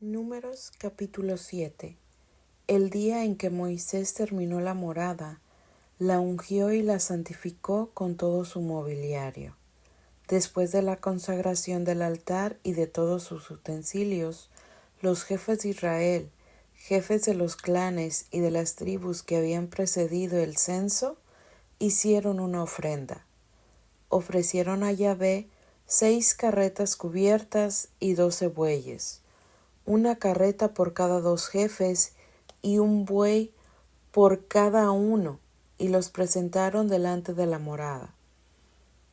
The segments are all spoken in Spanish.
Números capítulo 7. El día en que Moisés terminó la morada, la ungió y la santificó con todo su mobiliario. Después de la consagración del altar y de todos sus utensilios, los jefes de Israel, jefes de los clanes y de las tribus que habían precedido el censo, hicieron una ofrenda. Ofrecieron a Yahvé 6 carretas cubiertas y 12 bueyes, una carreta por cada 2 jefes y un buey por cada uno, y los presentaron delante de la morada.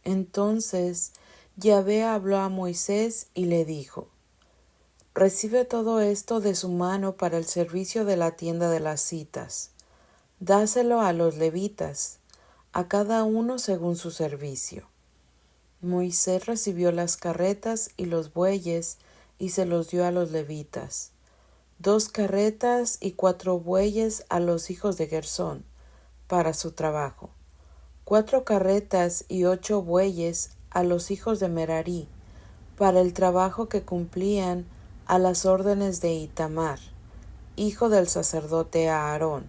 Entonces Yahvé habló a Moisés y le dijo: Recibe todo esto de su mano para el servicio de la tienda de las citas. Dáselo a los levitas, a cada uno según su servicio. Moisés recibió las carretas y los bueyes y se los dio a los levitas, 2 carretas y 4 bueyes a los hijos de Gersón para su trabajo, 4 carretas y 8 bueyes a los hijos de Merarí para el trabajo que cumplían a las órdenes de Itamar, hijo del sacerdote Aarón.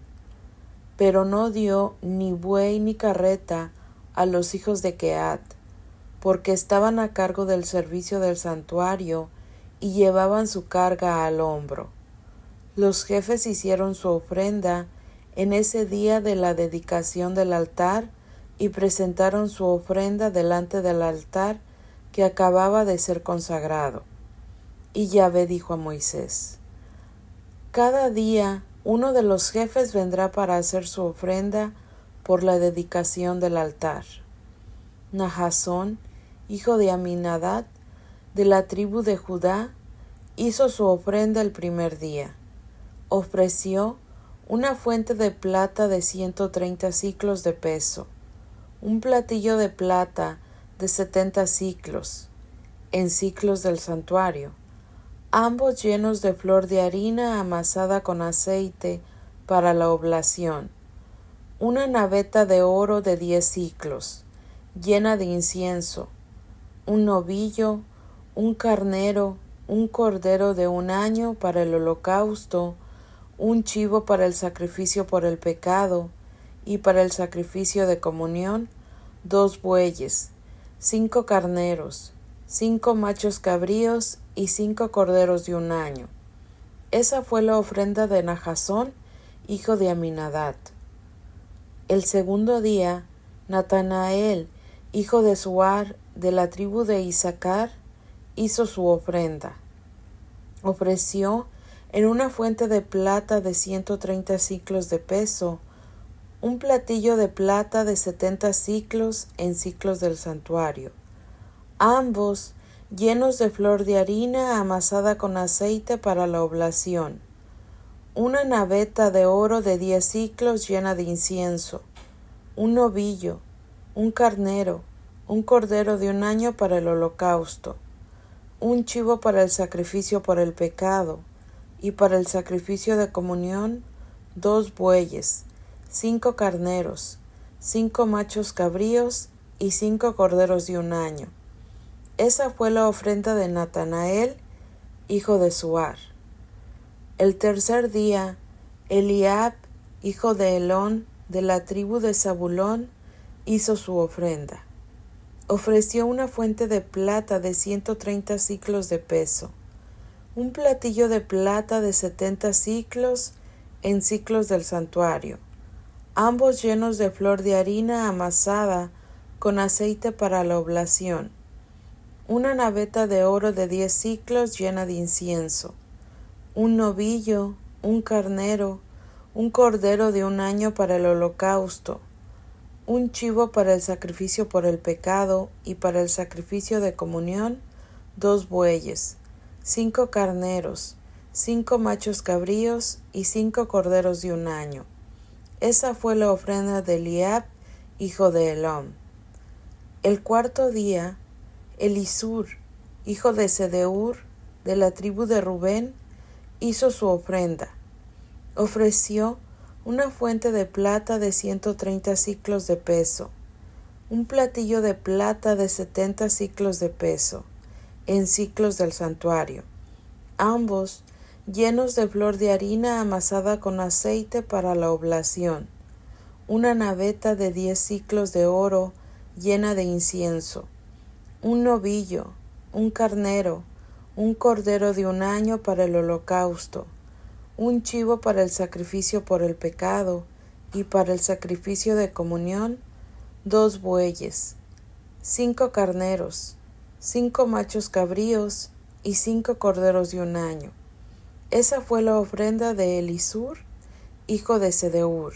Pero no dio ni buey ni carreta a los hijos de Quehat, porque estaban a cargo del servicio del santuario y llevaban su carga al hombro. Los jefes hicieron su ofrenda en ese día de la dedicación del altar y presentaron su ofrenda delante del altar que acababa de ser consagrado. Y Yahvé dijo a Moisés: Cada día uno de los jefes vendrá para hacer su ofrenda por la dedicación del altar. Nahasón, hijo de Aminadab, de la tribu de Judá, hizo su ofrenda el primer día. Ofreció una fuente de plata de 130 siclos de peso, un platillo de plata de 70 siclos, en siclos del santuario, ambos llenos de flor de harina amasada con aceite para la oblación, una naveta de oro de 10 siclos, llena de incienso, un novillo, un carnero, un cordero de 1 año para el holocausto, un chivo para el sacrificio por el pecado, y para el sacrificio de comunión, 2 bueyes, 5 carneros, 5 machos cabríos y 5 corderos de 1 año. Esa fue la ofrenda de Nahasón, hijo de Aminadab. El segundo día, Natanael, hijo de Suar, de la tribu de Isaacar, hizo su ofrenda. Ofreció en una fuente de plata de 130 siclos de peso, un platillo de plata de 70 siclos en siclos del santuario, ambos llenos de flor de harina amasada con aceite para la oblación, una naveta de oro de 10 siclos llena de incienso, un novillo, un carnero, un cordero de 1 año para el holocausto, un chivo para el sacrificio por el pecado, y para el sacrificio de comunión, 2 bueyes, 5 carneros, 5 machos cabríos y 5 corderos de 1 año. Esa fue la ofrenda de Natanael, hijo de Suar. El tercer día, Eliab, hijo de Helón, de la tribu de Zabulón, hizo su ofrenda. Ofreció una fuente de plata de 130 siclos de peso, un platillo de plata de 70 siclos en siclos del santuario, ambos llenos de flor de harina amasada con aceite para la oblación, una naveta de oro de 10 siclos llena de incienso, un novillo, un carnero, un cordero de 1 año para el holocausto, un chivo para el sacrificio por el pecado y para el sacrificio de comunión, 2 bueyes, 5 carneros, 5 machos cabríos y 5 corderos de 1 año. Esa fue la ofrenda de Eliab, hijo de Helón. El cuarto día, Elisur, hijo de Sedeur, de la tribu de Rubén, hizo su ofrenda. Ofreció una fuente de plata de 130 siclos de peso, un platillo de plata de 70 siclos de peso, en siclos del santuario, ambos llenos de flor de harina amasada con aceite para la oblación, una naveta de 10 siclos de oro llena de incienso, un novillo, un carnero, un cordero de 1 año para el holocausto, un chivo para el sacrificio por el pecado y para el sacrificio de comunión, 2 bueyes, 5 carneros, 5 machos cabríos y 5 corderos de 1 año. Esa fue la ofrenda de Elisur, hijo de Sedeur.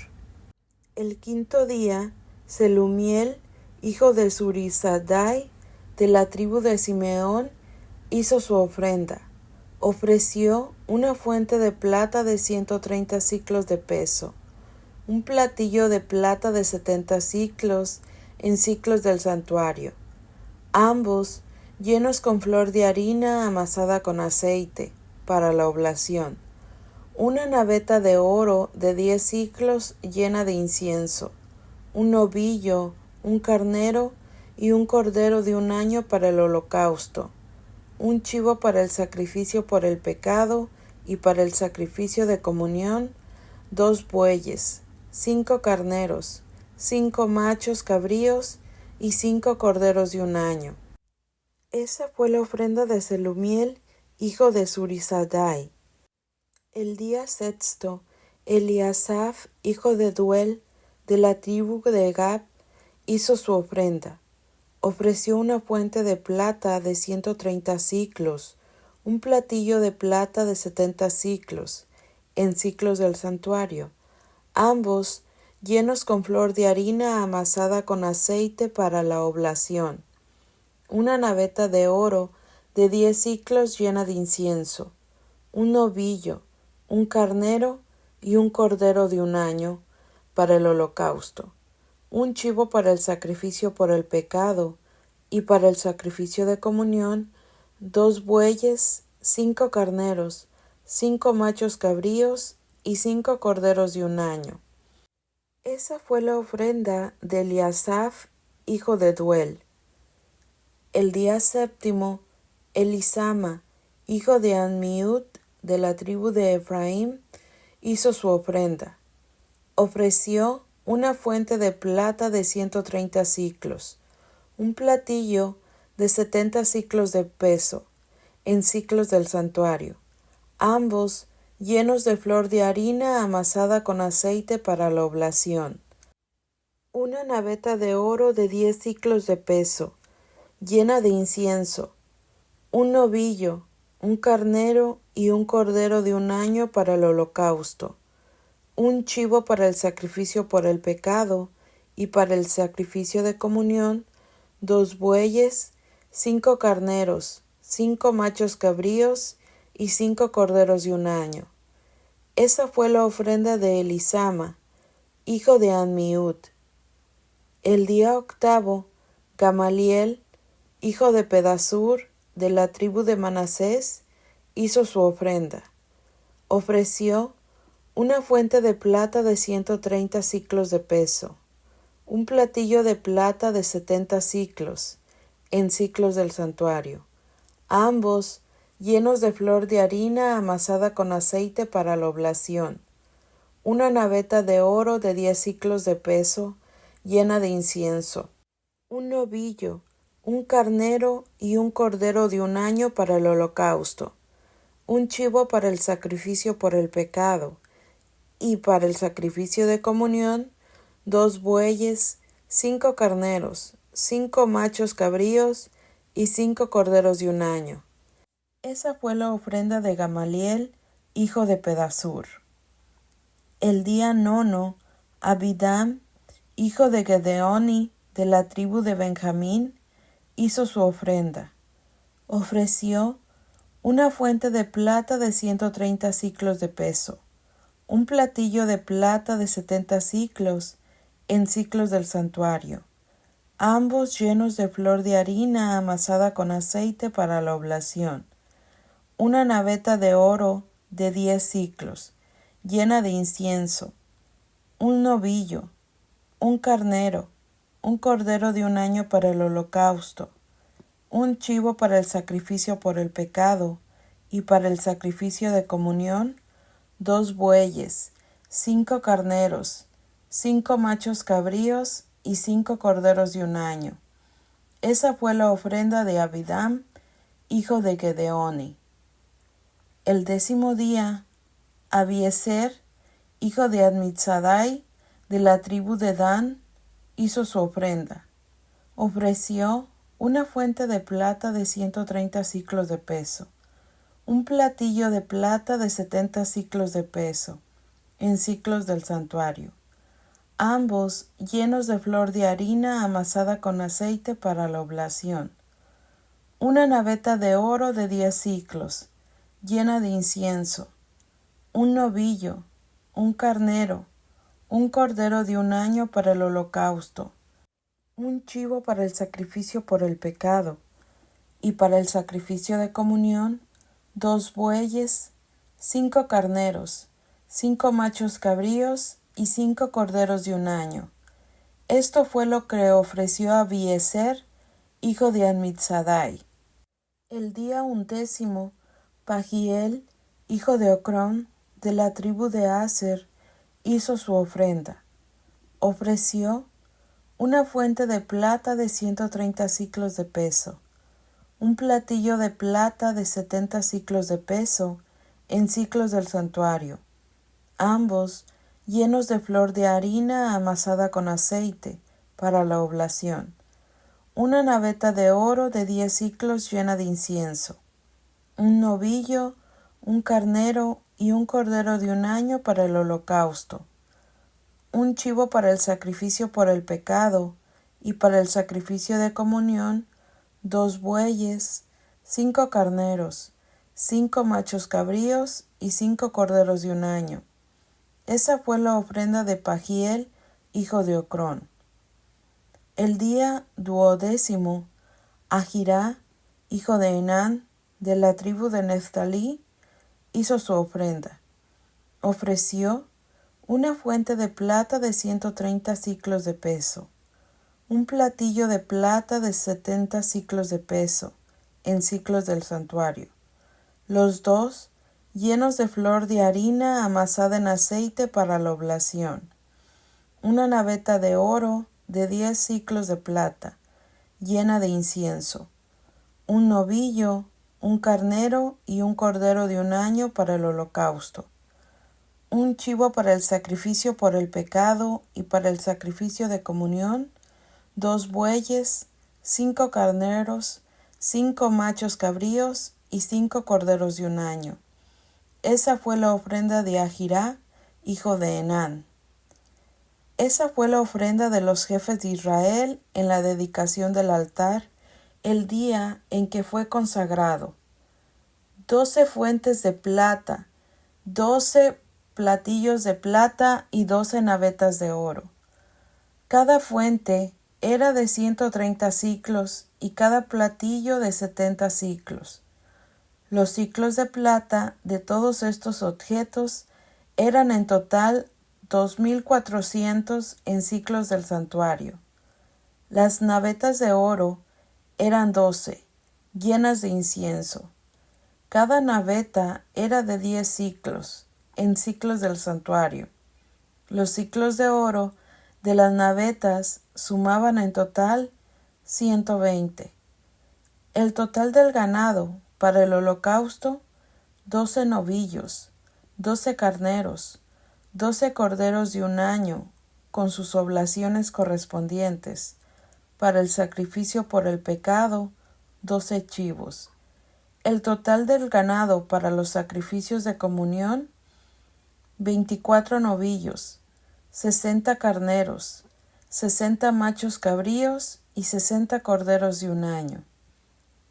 El 5.º día, Selumiel, hijo de Zurisadai, de la tribu de Simeón, hizo su ofrenda. Ofreció una fuente de plata de 130 siclos de peso, un platillo de plata de 70 siclos en siclos del santuario, ambos llenos con flor de harina amasada con aceite, para la oblación, una naveta de oro de 10 siclos llena de incienso, un novillo, un carnero y un cordero de 1 año para el holocausto, un chivo para el sacrificio por el pecado y para el sacrificio de comunión, 2 bueyes, 5 carneros, 5 machos cabríos y 5 corderos de 1 año. Esa fue la ofrenda de Selumiel, hijo de Zurisadai. El día 6.º, Eliasaf, hijo de Duel, de la tribu de Gad, hizo su ofrenda. Ofreció una fuente de plata de 130 siclos, un platillo de plata de 70 siclos, en siclos del santuario, ambos llenos con flor de harina amasada con aceite para la oblación, una naveta de oro de 10 siclos llena de incienso, un novillo, un carnero y un cordero de 1 año para el holocausto, un chivo para el sacrificio por el pecado y para el sacrificio de comunión, 2 bueyes, 5 carneros, 5 machos cabríos y 5 corderos de 1 año. Esa fue la ofrenda de Eliasaf, hijo de Duel. El día 7.º, Elisama, hijo de Ammiud, de la tribu de Efraín, hizo su ofrenda. Ofreció una fuente de plata de 130 siclos, un platillo de 70 siclos de peso, en siclos del santuario, ambos llenos de flor de harina amasada con aceite para la oblación, una naveta de oro de 10 siclos de peso, llena de incienso, un novillo, un carnero y un cordero de 1 año para el holocausto, un chivo para el sacrificio por el pecado y para el sacrificio de comunión, 2 bueyes, 5 carneros, 5 machos cabríos y 5 corderos de 1 año. Esa fue la ofrenda de Elisama, hijo de Ammiud. El día 8.º, Gamaliel, hijo de Pedasur, de la tribu de Manasés, hizo su ofrenda. Ofreció una fuente de plata de 130 siclos de peso, un platillo de plata de 70 siclos, en siclos del santuario, ambos llenos de flor de harina amasada con aceite para la oblación, una naveta de oro de 10 siclos de peso, llena de incienso, un novillo, un carnero y un cordero de 1 año para el holocausto, un chivo para el sacrificio por el pecado, y para el sacrificio de comunión, 2 bueyes, 5 carneros, 5 machos cabríos y 5 corderos de 1 año. Esa fue la ofrenda de Gamaliel, hijo de Pedasur. El día 9, Abidam, hijo de Gedeoni, de la tribu de Benjamín, hizo su ofrenda. Ofreció una fuente de plata de 130 siclos de peso, un platillo de plata de 70 siclos, en siclos del santuario, ambos llenos de flor de harina amasada con aceite para la oblación, una naveta de oro de 10 siclos, llena de incienso, un novillo, un carnero, un cordero de 1 año para el holocausto, un chivo para el sacrificio por el pecado y para el sacrificio de comunión, 2 bueyes, 5 carneros, 5 machos cabríos y 5 corderos de un año. Esa fue la ofrenda de Abidam, hijo de Gedeoni. El 10º día, Abiezer, hijo de Admitzadai, de la tribu de Dan, hizo su ofrenda. Ofreció una fuente de plata de 130 siclos de peso, un platillo de plata de 70 siclos de peso, en siclos del santuario, ambos llenos de flor de harina amasada con aceite para la oblación, una naveta de oro de 10 siclos, llena de incienso, un novillo, un carnero, un cordero de un año para el holocausto, un chivo para el sacrificio por el pecado, y para el sacrificio de comunión, 2 bueyes, 5 carneros, 5 machos cabríos y 5 corderos de un año. Esto fue lo que ofreció Abiezer, hijo de Admitzadai. El día 11, Pagiel, hijo de Ocrón, de la tribu de Aser, hizo su ofrenda. Ofreció una fuente de plata de 130 siclos de peso, un platillo de plata de 70 siclos de peso, en siclos del santuario, ambos llenos de flor de harina amasada con aceite para la oblación, una naveta de oro de 10 siclos llena de incienso, un novillo, un carnero y un cordero de un año para el holocausto, un chivo para el sacrificio por el pecado y para el sacrificio de comunión, 2 bueyes, 5 carneros, 5 machos cabríos y 5 corderos de un año. Esa fue la ofrenda de Pagiel, hijo de Ocrón. El día 12, Ahirá, hijo de Enán, de la tribu de Neftalí, hizo su ofrenda. Ofreció una fuente de plata de 130 siclos de peso, un platillo de plata de 70 siclos de peso, en siclos del santuario, los dos llenos de flor de harina amasada en aceite para la oblación, una naveta de oro de 10 siclos de plata, llena de incienso, un novillo, un carnero y un cordero de un año para el holocausto, un chivo para el sacrificio por el pecado y para el sacrificio de comunión, 2 bueyes, 5 carneros, 5 machos cabríos y 5 corderos de un año. Esa fue la ofrenda de Ahirá, hijo de Enán. Esa fue la ofrenda de los jefes de Israel en la dedicación del altar, el día en que fue consagrado. 12 fuentes de plata, 12 platillos de plata y 12 navetas de oro. Cada fuente era de 130 siclos y cada platillo de 70 siclos. Los siclos de plata de todos estos objetos eran en total 2,400 en siclos del santuario. Las navetas de oro eran 12, llenas de incienso. Cada naveta era de 10 siclos, en siclos del santuario. Los siclos de oro de las navetas sumaban en total 120. El total del ganado para el holocausto, 12 novillos, 12 carneros, 12 corderos de un año, con sus oblaciones correspondientes. Para el sacrificio por el pecado, 12 chivos. El total del ganado para los sacrificios de comunión, 24 novillos, 60 carneros, 60 machos cabríos y 60 corderos de un año.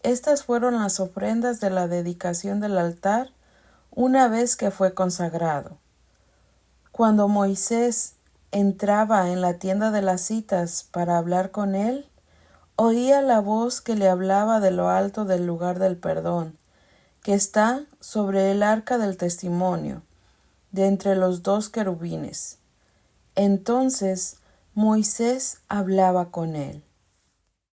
Estas fueron las ofrendas de la dedicación del altar una vez que fue consagrado. Cuando Moisés entraba en la tienda de las citas para hablar con él, oía la voz que le hablaba de lo alto del lugar del perdón, que está sobre el arca del testimonio, de entre los 2 querubines. Entonces Moisés hablaba con él.